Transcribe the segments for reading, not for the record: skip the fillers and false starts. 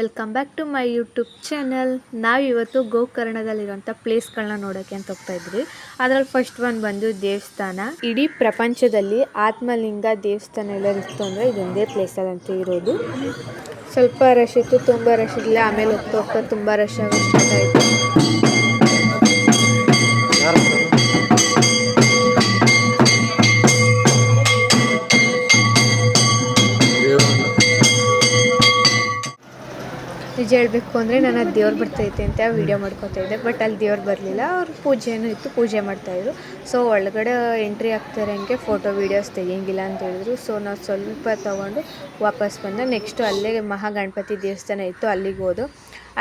Welcome back to my YouTube channel. ನಾವಿವತ್ತು ಗೋಕರ್ಣದಲ್ಲಿರುವಂಥ ಪ್ಲೇಸ್ಗಳನ್ನ ನೋಡೋಕ್ಕೆ ಅಂತ ಹೋಗ್ತಾ ಇದ್ವಿ. ಅದರಲ್ಲಿ ಫಸ್ಟ್ ಒನ್ ಬಂದು ದೇವಸ್ಥಾನ. ಇಡೀ ಪ್ರಪಂಚದಲ್ಲಿ ಆತ್ಮಲಿಂಗ ದೇವಸ್ಥಾನ ಎಲ್ಲ ಇತ್ತು ಅಂದರೆ ಇದೊಂದೇ ಪ್ಲೇಸಲ್ಲಂತ ಇರೋದು. ಸ್ವಲ್ಪ ರಶ್ ಇತ್ತು, ತುಂಬ ರಶ್ ಇರಲಿಲ್ಲ. ಆಮೇಲೆ ಹೋಗ್ತಾ ಹೋಗ್ತಾ ತುಂಬ ರಶ್ ಆಗಿ ಸ್ಟಾರ್ಟ್ ಆಯಿತು. ನಿಜ ಹೇಳಬೇಕು ಅಂದರೆ ನಾನು ಅದು ದೇವ್ರು ಬರ್ತೈತೆ ಅಂತ ವೀಡಿಯೋ ಮಾಡ್ಕೊತಾ ಇದ್ದೆ. ಬಟ್ ಅಲ್ಲಿ ದೇವ್ರು ಬರಲಿಲ್ಲ. ಅವ್ರು ಪೂಜೆನೂ ಇತ್ತು, ಪೂಜೆ ಮಾಡ್ತಾಯಿದ್ರು. ಸೊ ಒಳಗಡೆ ಎಂಟ್ರಿ ಆಗ್ತಾರೆ ಹಂಗೆ ಫೋಟೋ ವೀಡಿಯೋಸ್ ತೆಗಿಯಂಗಿಲ್ಲ ಅಂತ ಹೇಳಿದ್ರು. ಸೊ ನಾವು ಸ್ವಲ್ಪ ತೊಗೊಂಡು ವಾಪಸ್ ಬಂದು ನೆಕ್ಸ್ಟು ಅಲ್ಲೇ ಮಹಾಗಣಪತಿ ದೇವಸ್ಥಾನ ಇತ್ತು, ಅಲ್ಲಿಗೆ ಹೋದು.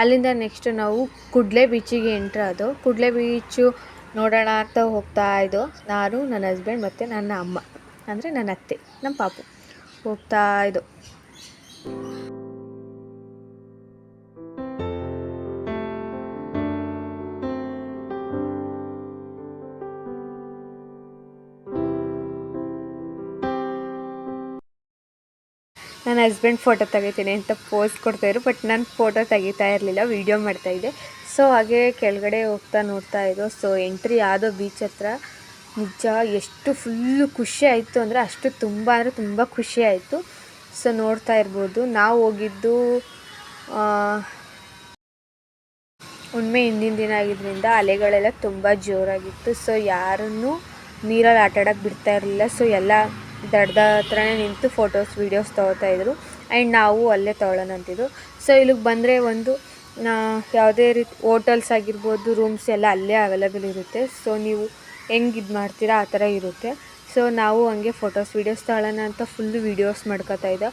ಅಲ್ಲಿಂದ ನೆಕ್ಸ್ಟು ನಾವು ಕುಡ್ಲೆ ಬೀಚಿಗೆ ಎಂಟ್ರ್ ಆದೋ. ಕುಡ್ಲೆ ಬೀಚು ನೋಡೋಣ ಅಂತ ಹೋಗ್ತಾ ಇದ್ದೋ. ನಾನು, ನನ್ನ ಹಸ್ಬೆಂಡ್ ಮತ್ತು ನನ್ನ ಅಮ್ಮ ಅಂದರೆ ನನ್ನ ಅತ್ತೆ, ನಮ್ಮ ಪಾಪು ಹೋಗ್ತಾ ಇದ್ದೋ. ನನ್ನ ಹಸ್ಬೆಂಡ್ ಫೋಟೋ ತೆಗಿತೀನಿ ಅಂತ ಪೋಸ್ ಕೊಡ್ತಾಯಿದ್ರು. ಬಟ್ ನಾನು ಫೋಟೋ ತೆಗಿತಾ ಇರಲಿಲ್ಲ, ವೀಡಿಯೋ ಮಾಡ್ತಾಯಿದ್ದೆ. ಸೊ ಹಾಗೆ ಕೆಳಗಡೆ ಹೋಗ್ತಾ ನೋಡ್ತಾ ಇದ್ದೋ. ಸೊ ಎಂಟ್ರಿ ಆದೋ ಬೀಚ್ ಹತ್ರ. ನಿಜ ಎಷ್ಟು ಫುಲ್ಲು ಖುಷಿ ಆಯಿತು ಅಂದರೆ ಅಷ್ಟು ತುಂಬ ಅಂದರೆ ತುಂಬ ಖುಷಿ ಆಯಿತು. ಸೊ ನೋಡ್ತಾ ಇರ್ಬೋದು, ನಾವು ಹೋಗಿದ್ದು ಹುಣ್ಣಿಮೆ ಹಿಂದಿನ ದಿನ ಆಗಿದ್ದರಿಂದ ಅಲೆಗಳೆಲ್ಲ ತುಂಬ ಜೋರಾಗಿತ್ತು. ಸೊ ಯಾರನ್ನು ನೀರಲ್ಲಿ ಆಟಾಡೋಕ್ಕೆ ಬಿಡ್ತಾ ಇರಲಿಲ್ಲ. ಸೊ ಎಲ್ಲ ದಡದ ಹತ್ರನೇ ನಿಂತು ಫೋಟೋಸ್ ವೀಡಿಯೋಸ್ ತೊಗೊತಾಯಿದ್ರು. ಆ್ಯಂಡ್ ನಾವು ಅಲ್ಲೇ ತೊಗೊಳ್ಳೋಣ ಅಂತಿದ್ದು. ಸೊ ಇಲ್ಲಿಗೆ ಬಂದರೆ ಒಂದು ಯಾವುದೇ ರೀತಿ ಹೋಟೆಲ್ಸ್ ಆಗಿರ್ಬೋದು, ರೂಮ್ಸ್ ಎಲ್ಲ ಅಲ್ಲೇ ಅವೈಲೇಬಲ್ ಇರುತ್ತೆ. ಸೊ ನೀವು ಹೆಂಗೆ ಇದು ಮಾಡ್ತೀರಾ ಆ ಥರ ಇರುತ್ತೆ. ಸೊ ನಾವು ಹಂಗೆ ಫೋಟೋಸ್ ವೀಡಿಯೋಸ್ ತೊಗೊಳ್ಳೋಣ ಅಂತ ಫುಲ್ಲು ವೀಡಿಯೋಸ್ ಮಾಡ್ಕೊತಾ ಇದ್ದೋ.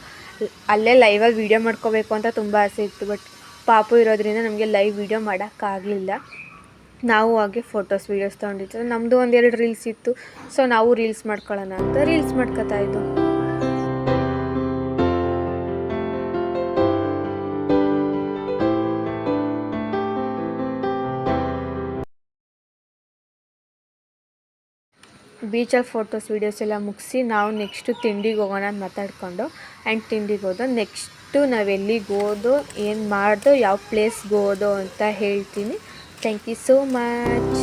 ಅಲ್ಲೇ ಲೈವಲ್ಲಿ ವೀಡಿಯೋ ಮಾಡ್ಕೋಬೇಕು ಅಂತ ತುಂಬ ಆಸೆ ಇತ್ತು. ಬಟ್ ಪಾಪು ಇರೋದ್ರಿಂದ ನಮಗೆ ಲೈವ್ ವೀಡಿಯೋ ಮಾಡೋಕ್ಕಾಗಲಿಲ್ಲ. ನಾವು ಹಾಗೆ ಫೋಟೋಸ್ ವೀಡಿಯೋಸ್ ತೊಗೊಂಡಿದ್ದು. ನಮ್ಮದು ಒಂದೆರಡು ರೀಲ್ಸ್ ಇತ್ತು. ಸೊ ನಾವು ರೀಲ್ಸ್ ಮಾಡ್ಕೊಳ್ಳೋಣ ಅಂತ ರೀಲ್ಸ್ ಮಾಡ್ಕೊತಾ ಇದ್ದೋ. ಬೀಚಲ್ಲಿ ಫೋಟೋಸ್ ವೀಡಿಯೋಸ್ ಎಲ್ಲ ಮುಗಿಸಿ ನಾವು ನೆಕ್ಸ್ಟು ತಿಂಡಿಗೆ ಹೋಗೋಣ ಅಂತ ಮಾತಾಡಿಕೊಂಡು ಆ್ಯಂಡ್ ತಿಂಡಿಗೆ ಹೋದೋ. ನೆಕ್ಸ್ಟು ನಾವು ಎಲ್ಲಿಗೆ ಹೋದೋ, ಏನು ಮಾಡ್ದೋ, ಯಾವ ಪ್ಲೇಸ್ಗೆ ಹೋದೋ ಅಂತ ಹೇಳ್ತೀನಿ. Thank you so much.